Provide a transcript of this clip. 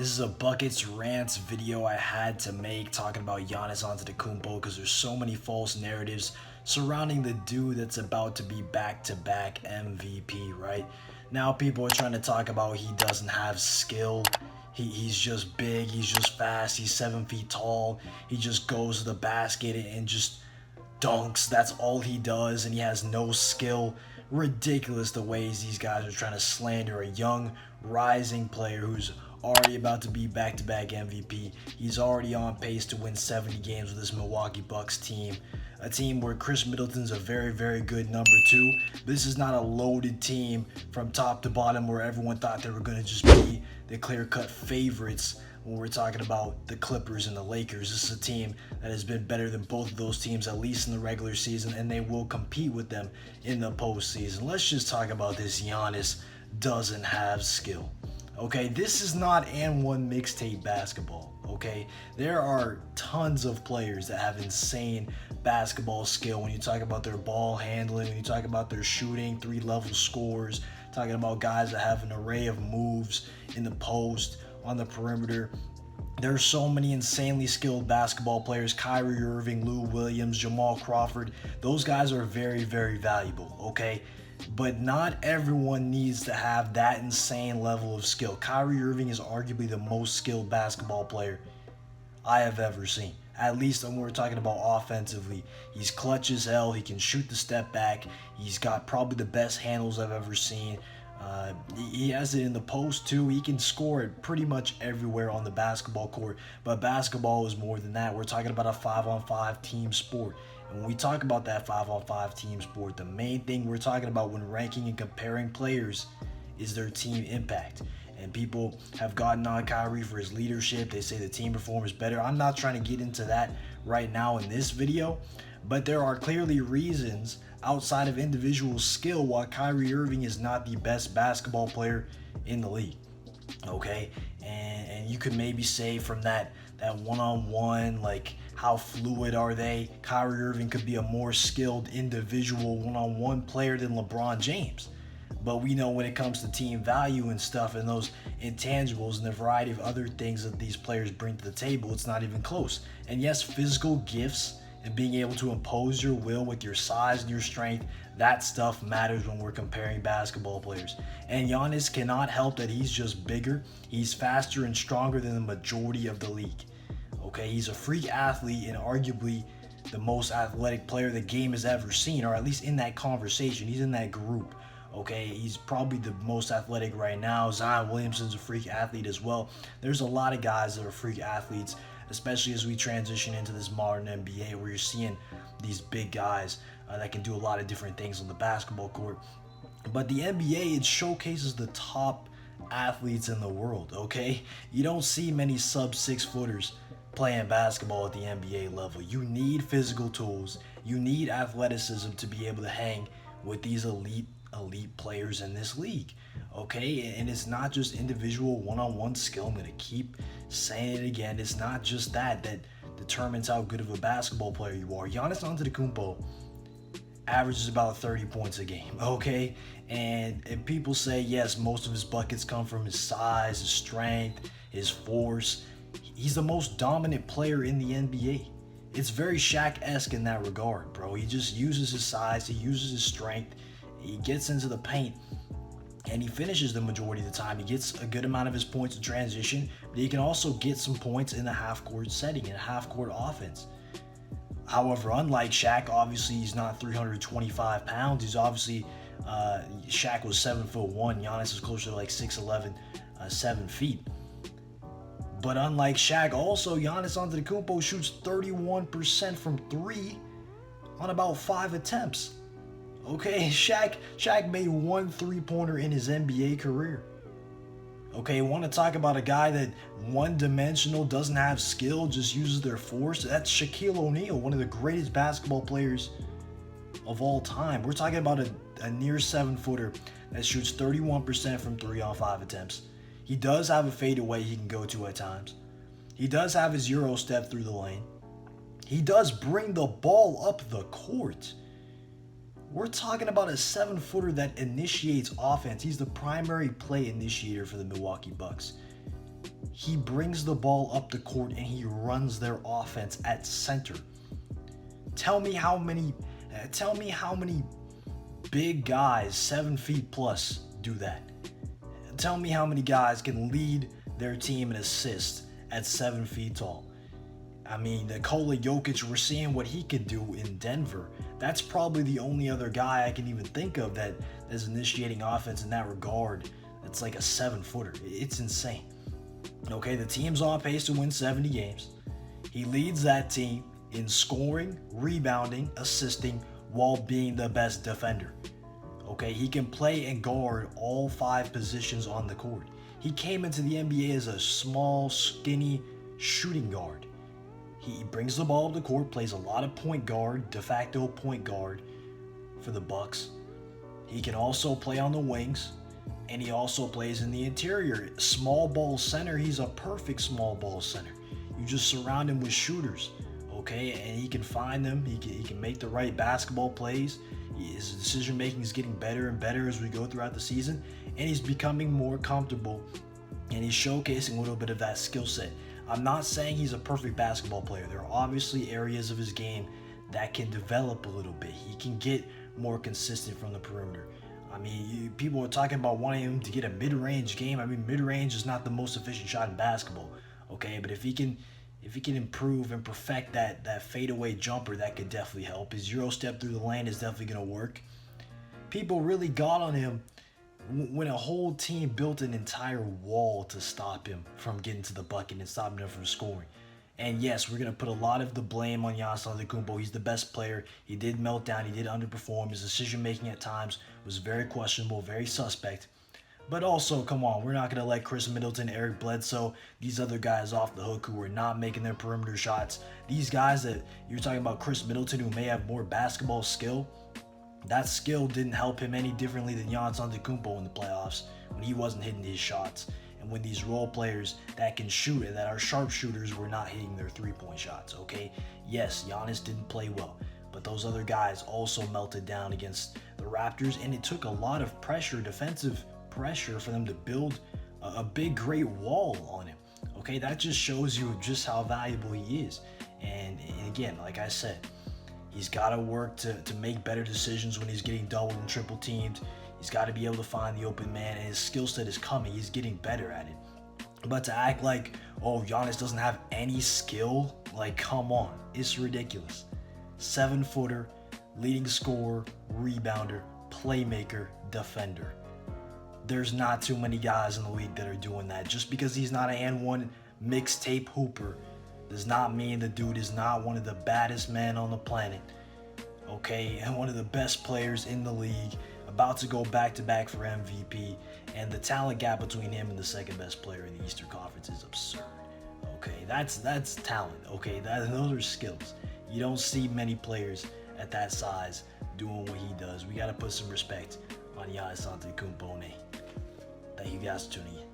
This is a Buckets Rants video I had to make talking about Giannis Antetokounmpo because there's so many false narratives surrounding the dude that's about to be back-to-back MVP, right? Now people are trying to talk about he doesn't have skill. He's just big, he's just fast, he's 7 feet tall. He just goes to the basket and just dunks. That's all he does, and he has no skill. Ridiculous the ways these guys are trying to slander a young, rising player who's already about to be back-to-back MVP. He's already on pace to win 70 games with this Milwaukee Bucks team. A team where Chris Middleton's a very, very good number two. This is not a loaded team from top to bottom where everyone thought they were going to just be the clear-cut favorites when we're talking about the Clippers and the Lakers. This is a team that has been better than both of those teams, at least in the regular season, and they will compete with them in the postseason. Let's just talk about this. Giannis doesn't have skill. Okay, this is not and one mixtape basketball. Okay, there are tons of players that have insane basketball skill. When you talk about their ball handling, when you talk about their shooting, 3-level scores, talking about guys that have an array of moves in the post, on the perimeter. There are so many insanely skilled basketball players. Kyrie Irving, Lou Williams, Jamal Crawford. Those guys are very, very valuable, okay? But not everyone needs to have that insane level of skill. Kyrie Irving is arguably the most skilled basketball player I have ever seen. At least when we're talking about offensively. He's clutch as hell. He can shoot the step back. He's got probably the best handles I've ever seen. He has it in the post too. He can score it pretty much everywhere on the basketball court. But basketball is more than that. We're talking about a 5-on-5 team sport. And when we talk about that 5-on-5 team sport, the main thing we're talking about when ranking and comparing players is their team impact. And people have gotten on Kyrie for his leadership. They say the team performs better. I'm not trying to get into that right now in this video, but there are clearly reasons outside of individual skill why Kyrie Irving is not the best basketball player in the league. Okay, and you could maybe say from that one-on-one, like how fluid are they? Kyrie Irving could be a more skilled individual one-on-one player than LeBron James. But we know when it comes to team value and stuff and those intangibles and the variety of other things that these players bring to the table, it's not even close. And yes, physical gifts and being able to impose your will with your size and your strength, that stuff matters when we're comparing basketball players. And Giannis cannot help that he's just bigger. He's faster and stronger than the majority of the league. Okay, he's a freak athlete and arguably the most athletic player the game has ever seen, or at least in that conversation. He's in that group. Okay, he's probably the most athletic right now. Zion Williamson's a freak athlete as well. There's a lot of guys that are freak athletes, especially as we transition into this modern NBA where you're seeing these big guys that can do a lot of different things on the basketball court. But the NBA, it showcases the top athletes in the world, okay? You don't see many sub-6 footers playing basketball at the NBA level. You need physical tools. You need athleticism to be able to hang with these elite players in this league, okay? And it's not just individual one-on-one skill. I'm going to keep saying it again. It's not just that determines how good of a basketball player you are. Giannis Antetokounmpo averages about 30 points a game, okay? And people say, yes, most of his buckets come from his size, his strength, his force. He's the most dominant player in the NBA. It's very Shaq-esque in that regard, bro. He just uses his size, he uses his strength, he gets into the paint, and he finishes the majority of the time. He gets a good amount of his points in transition, but he can also get some points in the half-court setting, in a half-court offense. However, unlike Shaq, obviously he's not 325 pounds. He's obviously, Shaq was 7'1". Giannis is closer to like 6'11", 7 feet. But unlike Shaq, also Giannis Antetokounmpo shoots 31% from 3 on about 5 attempts. Okay, Shaq made 1 3-pointer in his NBA career. Okay, want to talk about a guy that one-dimensional, doesn't have skill, just uses their force? That's Shaquille O'Neal, one of the greatest basketball players of all time. We're talking about a near 7-footer that shoots 31% from 3 on 5 attempts. He does have a fadeaway he can go to at times. He does have his Euro step through the lane. He does bring the ball up the court. We're talking about a 7-footer that initiates offense. He's the primary play initiator for the Milwaukee Bucks. He brings the ball up the court and he runs their offense at center. Tell me how many big guys, 7 feet plus, do that. Tell me how many guys can lead their team in assists at 7 feet tall. I mean, Nikola Jokic, we're seeing what he could do in Denver. That's probably the only other guy I can even think of that is initiating offense in that regard. That's like a 7-footer. It's insane. Okay, the team's on pace to win 70 games. He leads that team in scoring, rebounding, assisting, while being the best defender. Okay, he can play and guard all 5 positions on the court. He came into the NBA as a small, skinny shooting guard. He brings the ball up the court, plays a lot of point guard, de facto point guard for the Bucks. He can also play on the wings, and he also plays in the interior. Small ball center, he's a perfect small ball center. You just surround him with shooters, okay? And he can find them. He can make the right basketball plays. His decision making is getting better and better as we go throughout the season, and he's becoming more comfortable, and he's showcasing a little bit of that skill set. I'm not saying he's a perfect basketball player. There are obviously areas of his game that can develop a little bit. He can get more consistent from the perimeter. I mean, people are talking about wanting him to get a mid-range game. I mean, mid-range is not the most efficient shot in basketball, okay? But if he can improve and perfect that fadeaway jumper, that could definitely help. His Euro step through the lane is definitely going to work. People really got on him when a whole team built an entire wall to stop him from getting to the bucket and stopping him from scoring. And yes, we're going to put a lot of the blame on Giannis Antetokounmpo. He's the best player. He did melt down. He did underperform. His decision-making at times was very questionable, very suspect. But also, come on, we're not going to let Chris Middleton, Eric Bledsoe, these other guys off the hook who are not making their perimeter shots. These guys that you're talking about, Chris Middleton, who may have more basketball skill, that skill didn't help him any differently than Giannis Antetokounmpo in the playoffs when he wasn't hitting his shots. And when these role players that can shoot and that are sharpshooters were not hitting their three-point shots, okay? Yes, Giannis didn't play well, but those other guys also melted down against the Raptors, and it took a lot of pressure, defensive pressure, for them to build a big, great wall on him, okay? That just shows you just how valuable he is. And again, like I said, he's got to work to make better decisions when he's getting doubled and triple teamed. He's got to be able to find the open man, and his skill set is coming. He's getting better at it. But to act like, oh, Giannis doesn't have any skill, like, come on. It's ridiculous. 7-footer, leading scorer, rebounder, playmaker, defender. There's not too many guys in the league that are doing that. Just because he's not a and one mixtape hooper does not mean the dude is not one of the baddest men on the planet. Okay, and one of the best players in the league, about to go back-to-back for MVP, and the talent gap between him and the second best player in the Eastern Conference is absurd. Okay, that's talent. Okay, those are skills. You don't see many players at that size doing what he does. We got to put some respect on Giannis Antetokounmpo. Thank you guys for tuning in.